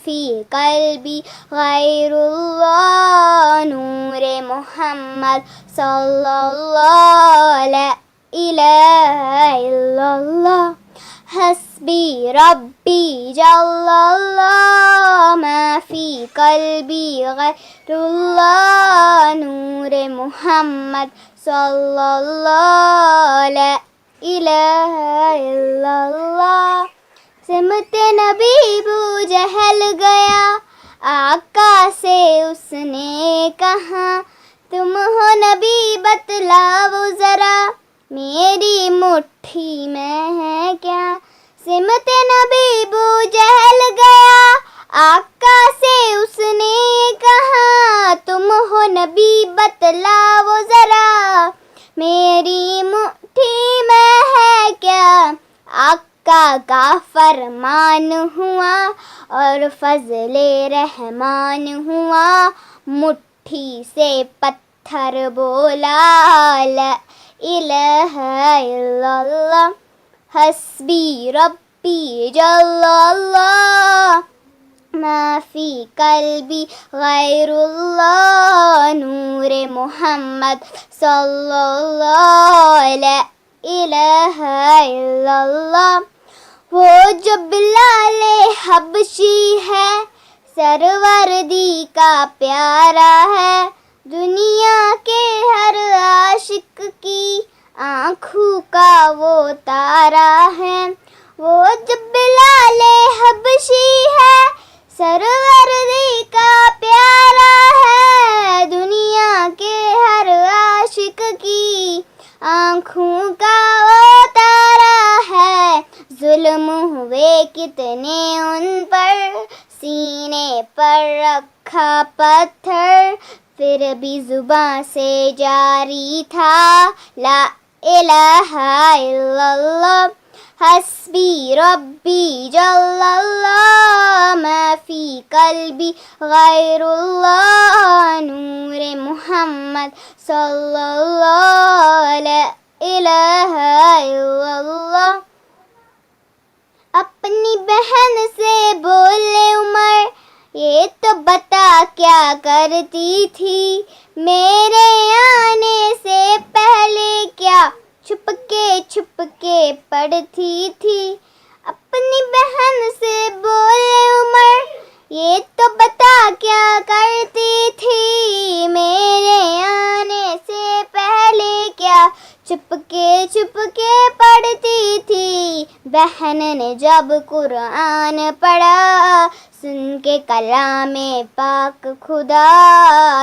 फी कल्बी गैरुल्लाह नूरे मोहम्मद सल्लल्लाहु ला इलाहा इल्लल्लाह हस्बी रब्बी जल्लल्लाह मा फी कल्बी गैरुल्लाह नूरे मोहम्मद सल्लल्लाहु ला इलाहा इल्लल्लाह। सिमते नबी बू जहल गया, आका से उसने कहा, तुम हो नबी बतलाओ ज़रा, मेरी मुट्ठी में है क्या। सिमते नबी बू जहल गया, आका से उसने कहा, तुम हो नबी बतलाओ ज़रा, मेरी मुट्ठी में है क्या। आका का फरमान हुआ और फज़ले रहमान हुआ, मुट्ठी से पत्थर बोला ला इलाहा इल्लल्लाह हस्बी रब्बी जल्लल्लाह मा फी कल्बी गैरुल्लाह नूरे मोहम्मद सल्लल्लाहु ला इलाहा इल्लल्लाह। वो जो बिलाले हबशी है, सरवर्दी का प्यारा है, दुनिया के हर आशिक की आँखों का वो तारा है। वो जो बिलाले हबशी है, सरवर्दी का प्यारा है, दुनिया के हर आशिक की आँखों का वो तारा है। जुल्म हुए कितने उन पर, सीने पर रखा पत्थर, फिर भी जुबां से जारी था ला इलाहा इल्लल्लाह हस्बी रब्बी जल्लल्लाह मा फी कल्बी गैरुल्लाह नूरे मोहम्मद सल्लल्लाहु ला इलाहा इल्लल्लाह। अपनी बहन से बोले उमर, ये तो बता क्या करती थी, मेरे आने से पहले क्या छुपके पढ़ती थी। अपनी बहन से बोले उमर, ये तो बता क्या करती थी, मेरे आने से पहले क्या छुपके पढ़ती थी। बहन ने जब कुरान पढ़ा, सुन के कलामे पाक खुदा,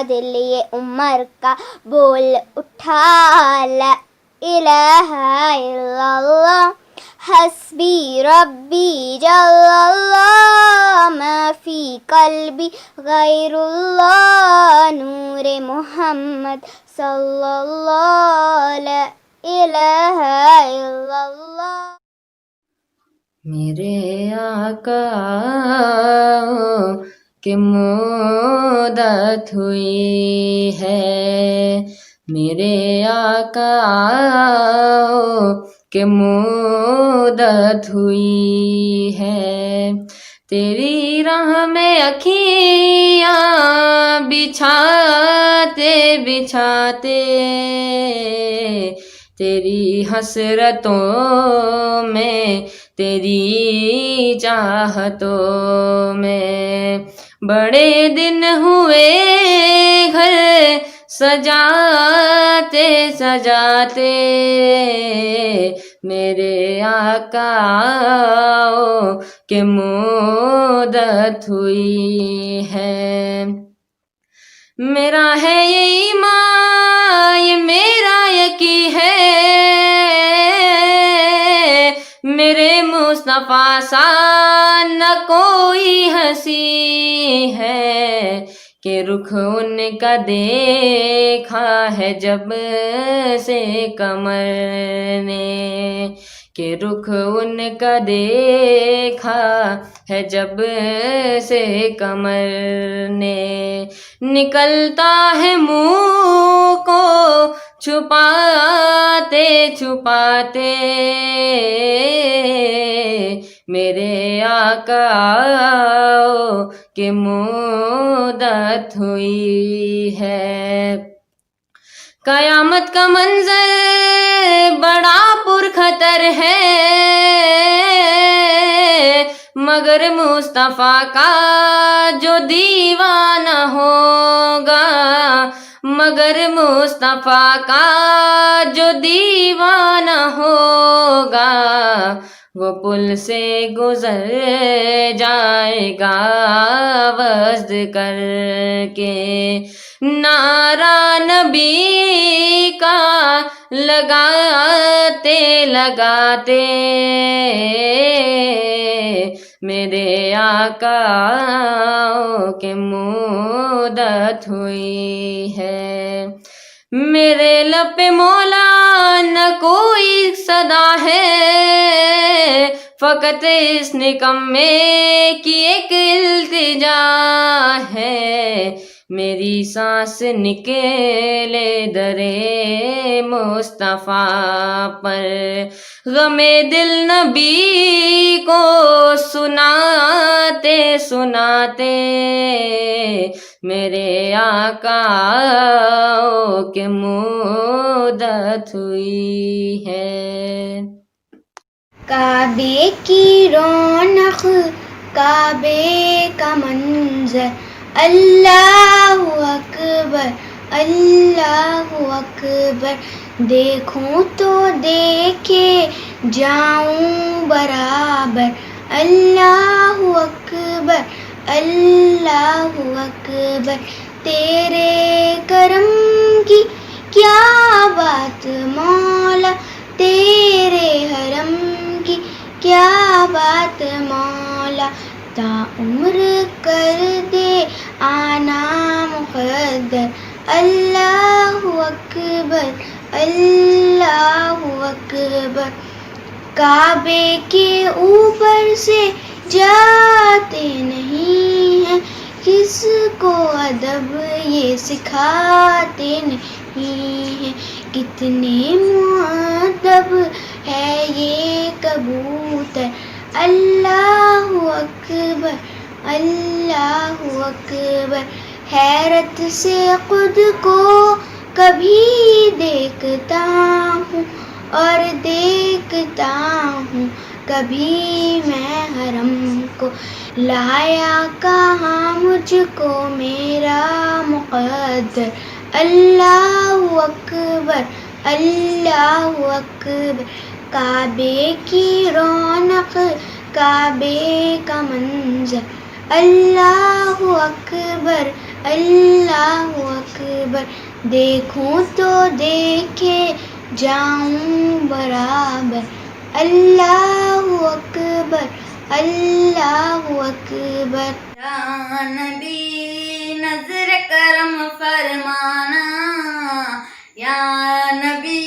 दिल ये उमर का बोल उठा ला इलाहा इल्लल्लाह हस्बी रब्बी जल्लल्लाह मा फी कल्बी गैरुल्लाह नूरे मोहम्मद सल्लल्लाहु ला इलाहा इल्लल्लाह। मेरे आका की मुद्दत हुई है, मेरे आका की मुद्दत हुई है। तेरी राह में अखियाँ बिछाते बिछाते, तेरी हसरतों में तेरी चाहतों में, बड़े दिन हुए घर सजाते सजाते, मेरे आका के मुद्दत हुई है। मेरा है ये ईमान, ये मेरा यकीन है, मेरे मुस्तफा सा न कोई हंसी है, कि रुख उनका देखा है जब से कमर ने, कि रुख उनका देखा है जब से कमर ने। निकलता है मुँह को छुपाते छुपाते, मेरे आका कि मुद्दत हुई है। कयामत का मंजर बड़ा पुरखतर है, मगर मुस्तफा का जो दीवाना होगा, मगर मुस्तफा का जो दीवाना होगा, वो पुल से गुजर जाएगा वज्द करके। नारा नबी का लगाते लगाते मेरे आका के मुद्दत हुई है। मेरे लब पे मौला न कोई सदा है, फकत इस निकम्मे की एक इल्तिजा है। मेरी सांस निकले दरे मुस्तफा पर, गमे दिल नबी को सुनाते सुनाते मेरे आका के मुद्दत हुई है। काबे की रौनक, काबे का मंजर, अल्लाहु अकबर अल्लाहु अकबर। देखूं तो देखे जाऊं बराबर, अल्लाहु अकबर अल्लाहु अकबर। तेरे करम की क्या बात मौला, तेरे हरम की क्या बात मौला। ता उम्र कर दे आना मुक़द्दर, अल्लाहु अकबर अल्लाहु अकबर। काबे के ऊपर से जाते नहीं हैं, किसको अदब ये सिखाते नहीं हैं। कितने मुअद्दब है ये कबूतर, अल्लाहु अकबर अल्लाहु अकबर। हैरत से खुद को कभी देखता हूँ और देखता हूँ कभी मैं हरम को। लाया कहाँ मुझको मेरा मुक़द्दर, अल्लाहु अकबर अल्लाहु अकबर। काबे की रौनक, काबे का मंजर, अल्लाहु अकबर अल्लाहु अकबर। देखूं तो देखे जाऊं बराबर, अल्लाहु अकबर अल्लाहु अकबर। या नबी नजर करम फरमाना, या नबी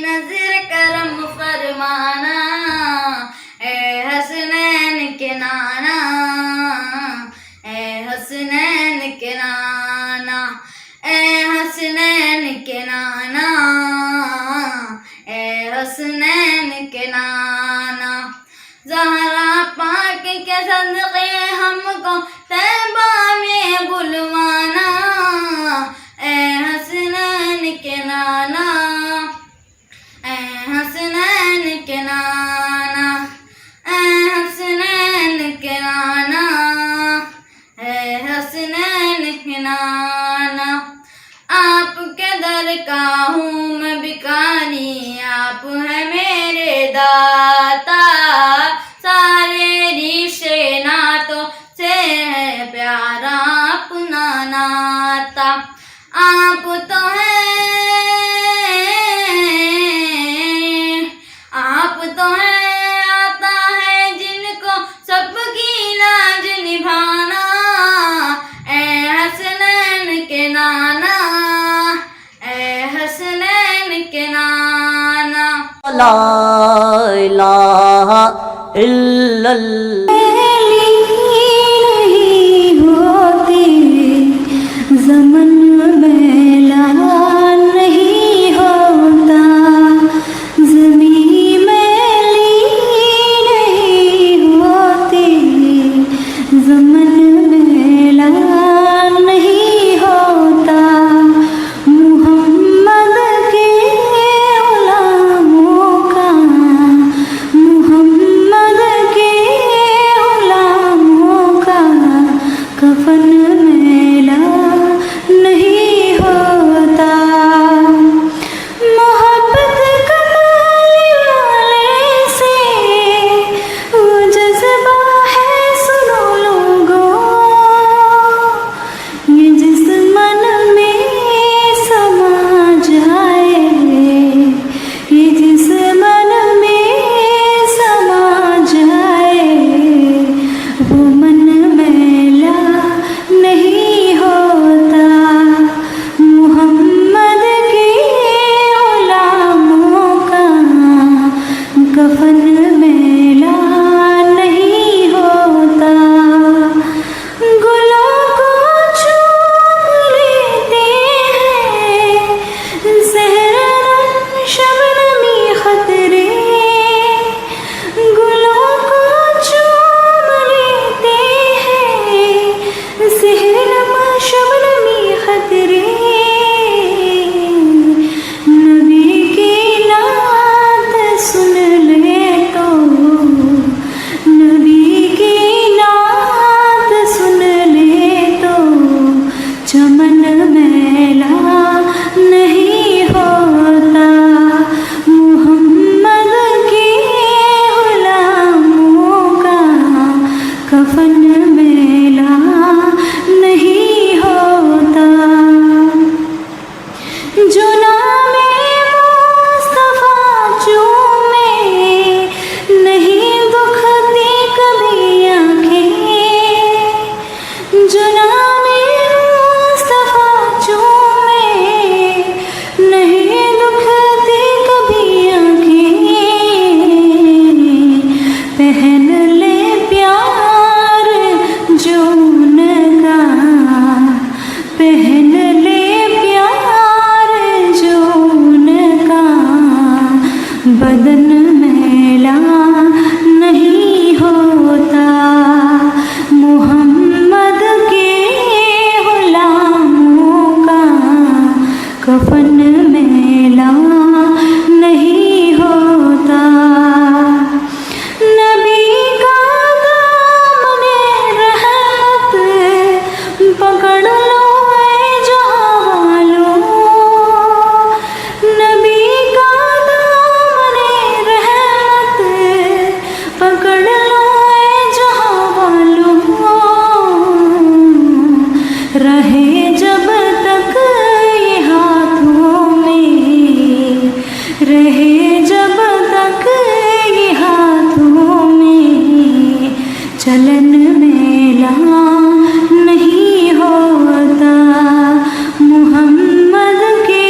नजर करम फरमाना। ए हसनैन के नाना, ए हसनैन के नाना, ए हसनैन के नाना, ए हसनैन के नाना। ज़हरा पाक के सदक़े हमको तैबा में बुलवाना, ए हसनैन के नाना, ए हसनैन के नाना, ए हसनैन के नाना, ए हसनैन के नाना। आपके दर का हूँ मैं भिखारी, आप है मेरे दाता। सारे रिश्ते नातों से है प्यारा अपना नाता। आप तो हैं, आप तो हैं, आता है जिनको सबकी लाज निभाना। ए हसनैन के नाना, ए हसनैन के नाना। ला इलाहा इल्लल्लाह। नहीं होती ज़मन मैला नहीं होता, ज़मीं मैली नहीं होती ज़मन कफन मैला नहीं होता। मोहब्बत कमाने वाले से वो जज्बा है, सुनो लोगों, ये जिस मन में समा जाए, ये जिस मन में समा जाए, वो मन मैला नहीं होता। मोहम्मद के गुलामों का कफन मैला नहीं होता। गुलों को चूम लेते हैं सहरन शबनमी खतरे, गुलों को चूम लेते हैं सहरन शबनमी खतरे। नबी की नात सुन ले तो, नबी की नात सुन ले तो, चमन मैला नहीं होता। मोहम्मद के गुलामों का कफन मैला नहीं होता। जो नामे मुस्तफा चूमे, नहीं दुखती कभी आँखें। जो नामे मुस्तफा चूमे, नहीं दुखती कभी आँखें। पहन ले प्यार जो उनका, पहन ले प्यार जो उनका, बदन मैला नहीं होता। मोहम्मद के गुलामों का कफन मैला नहीं होता। नबी का दामने रहमत पकड़ लो ऐ जहां वालों, नबी का दामने रहमत पकड़ लो ऐ जहां वालों। रहे जब तक ये हाथों में, रहे जब तक ये हाथों में, चलन मैला नहीं होता। मोहम्मद के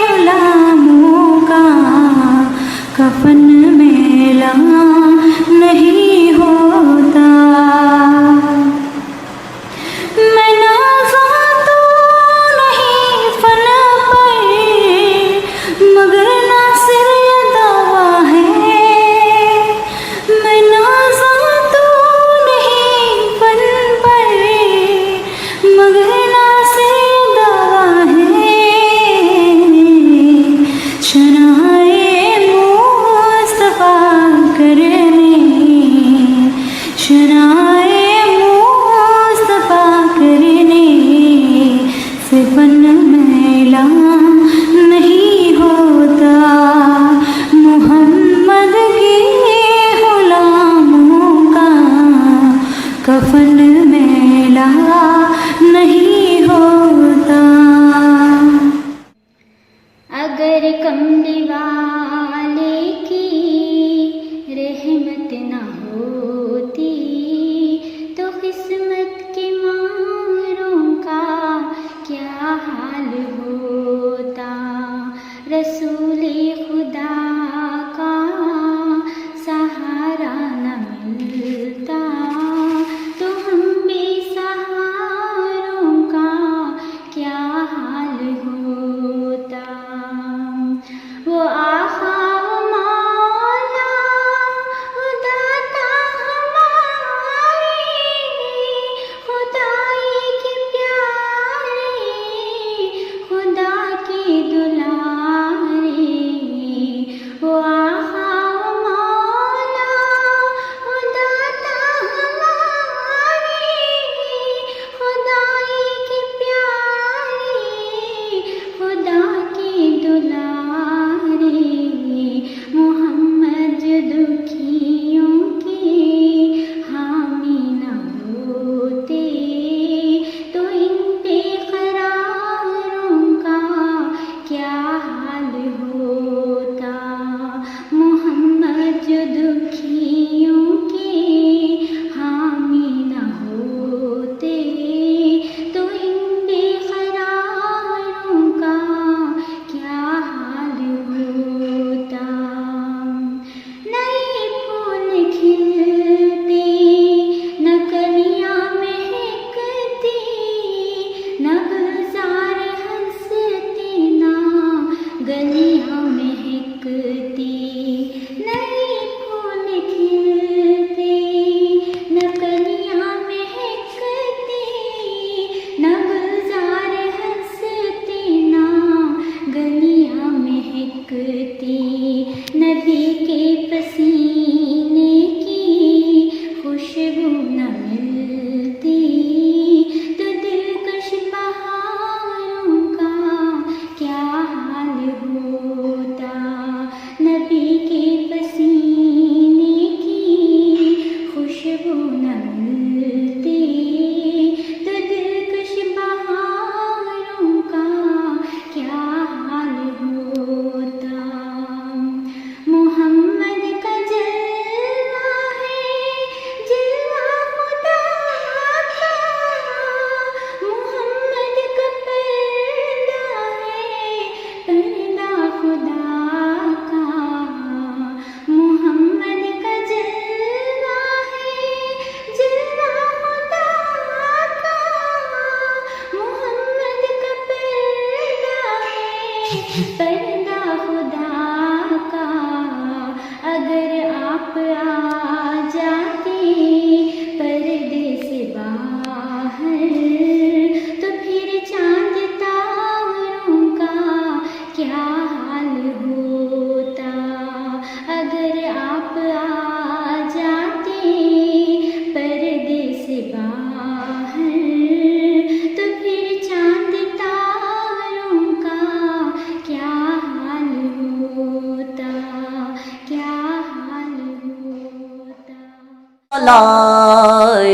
गुलामों का कफन मैला नहीं होता। मैं नाज़ा तो नहीं फन पर, मगर नासिर ये दावा है। मैं नाज़ा तो नहीं फन पर, मगर नासिर ये दावा है। शनाए मुस्तफा करने, शनाए मुस्तफा करने से फन मैला नहीं होता। मोहम्मद के गुलामों का कफन मैला नहीं होता। अगर कमली वाले की रहमत न होती, तो किस्मत के मारों का क्या हाल होता। रसूले खुदा का सहारा न मिलता, तो हम बेसहारा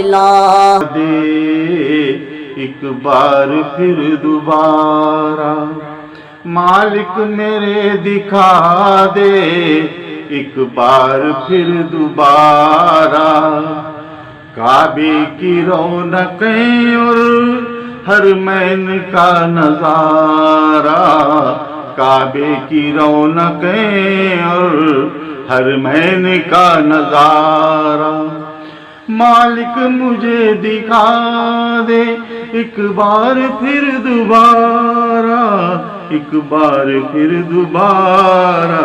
मिला दे एक बार फिर दोबारा, मालिक मेरे दिखा दे एक बार फिर दोबारा। काबे की रौनकें और हरमैन का नजारा, काबे की रौनकें और हरमैन का नजारा। मालिक मुझे दिखा दे एक बार फिर दोबारा, एक बार फिर दोबारा,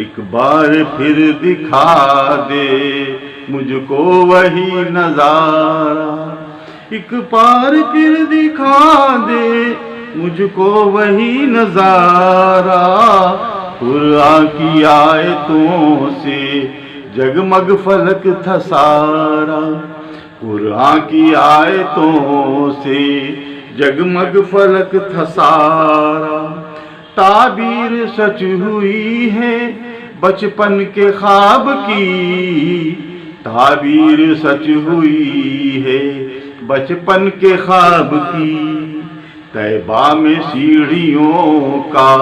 एक बार फिर दिखा दे मुझको वही नजारा। एक बार फिर दिखा दे मुझको वही नजारा। कुरान की आयतों से जगमग फलक था सारा, कुरान की आयतों से जगमग फलक था सारा। ताबीर सच हुई है बचपन के ख्वाब की, ताबीर सच हुई है बचपन के ख्वाब की। तैबा में सीढ़ियों का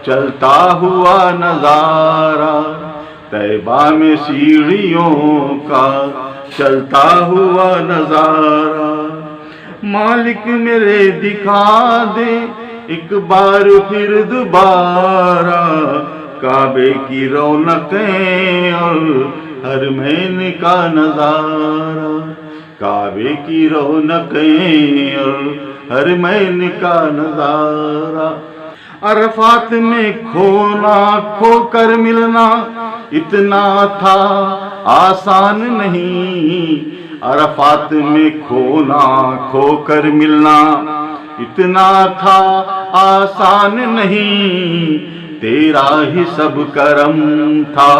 चलता हुआ नजारा, तैबा में सीढ़ियों का चलता हुआ नजारा। मालिक मेरे दिखा दे एक बार फिर दोबारा, काबे की रौनकें और हरमैन का नजारा, काबे की रौनकें और हरमैन का नजारा। अरफात में खोना खोकर मिलना इतना था आसान नहीं, अरफात में खोना खोकर मिलना इतना था आसान नहीं। तेरा ही सब करम था,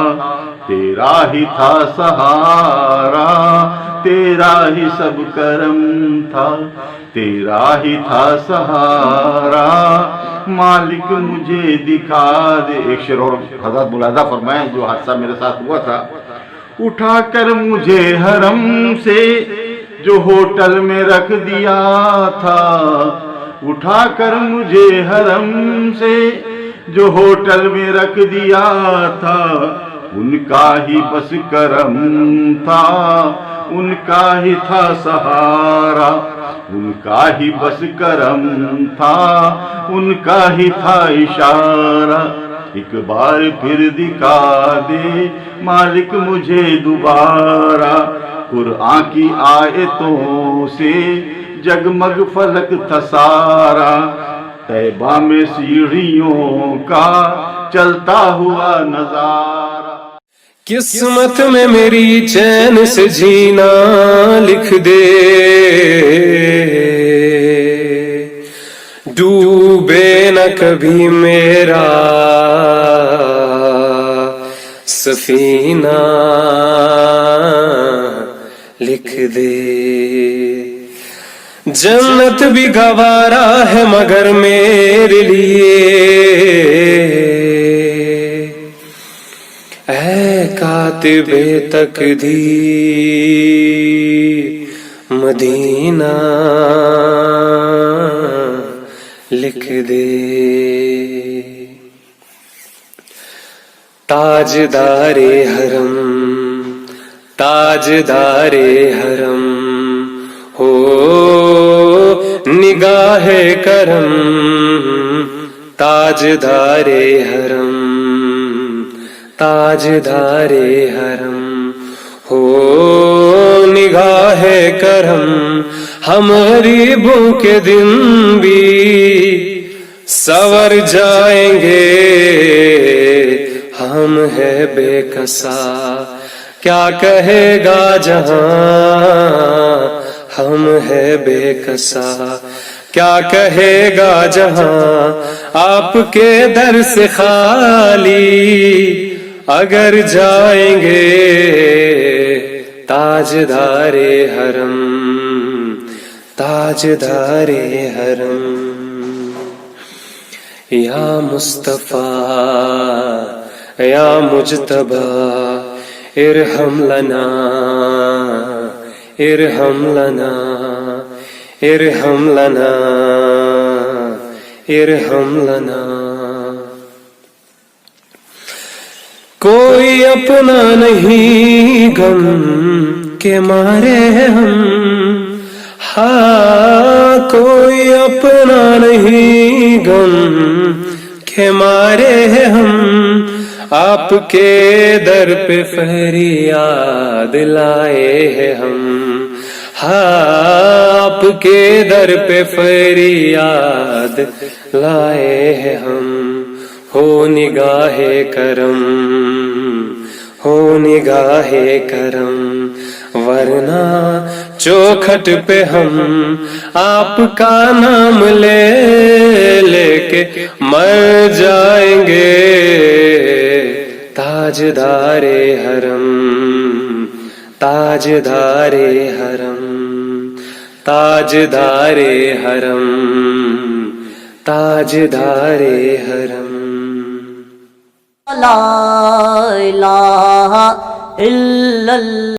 तेरा ही था सहारा, तेरा ही सब करम था, तेरा ही था सहारा। मालिक मुझे दिखा दे। एक शेर और हज़रत मुलादा फरमाए जो हादसा मेरे साथ हुआ था। उठाकर मुझे हरम से जो होटल में रख दिया था, उठाकर मुझे हरम से जो होटल में रख दिया था। उनका ही बस करम था, उनका ही था सहारा, उनका ही बस करम था, उनका ही था इशारा। एक बार फिर दिखा दे मालिक मुझे दोबारा। कुरान की आयतों से जगमग फलक था सारा, तैबा में सीढ़ियों का चलता हुआ नजारा। किस्मत में मेरी चैन से जीना लिख दे, डूबे न कभी मेरा सफीना लिख दे। जन्नत भी गवारा है मगर मेरे लिए, ऐ कातिबे तकदीर मदीना लिख दे। ताजदारे हरम, ताजदारे हरम हो निगाहे करम, ताजदारे हरम, ताजदारे हरम हो निगाहे करम। हम गरीबों के दिन भी सवर जाएंगे, हम है बेकसा क्या कहेगा जहां, हम है बेकसा क्या कहेगा जहां। आपके दर से खाली अगर जाएंगे, ताजदारे हरम, ताजदारे हरम। या मुस्तफा या मुजतबा इरहम लना इरहम लना इरहम लना इरहम लना। कोई अपना नहीं गम के मारे हम, हाँ कोई अपना नहीं गम के मारे हम, आपके दर पे फरियाद लाए हैं हम, हाँ आपके दर पे फरियाद लाए हैं हम। हो निगाहे करम हो निगाहे करम, वरना चौखट पे हम आपका नाम ले लेके मर जाएंगे। ताजदारे हरम ताजदारे हरम ताजदारे हरम ताजदारे हरम। ला इलाहा इल्लल्लाह।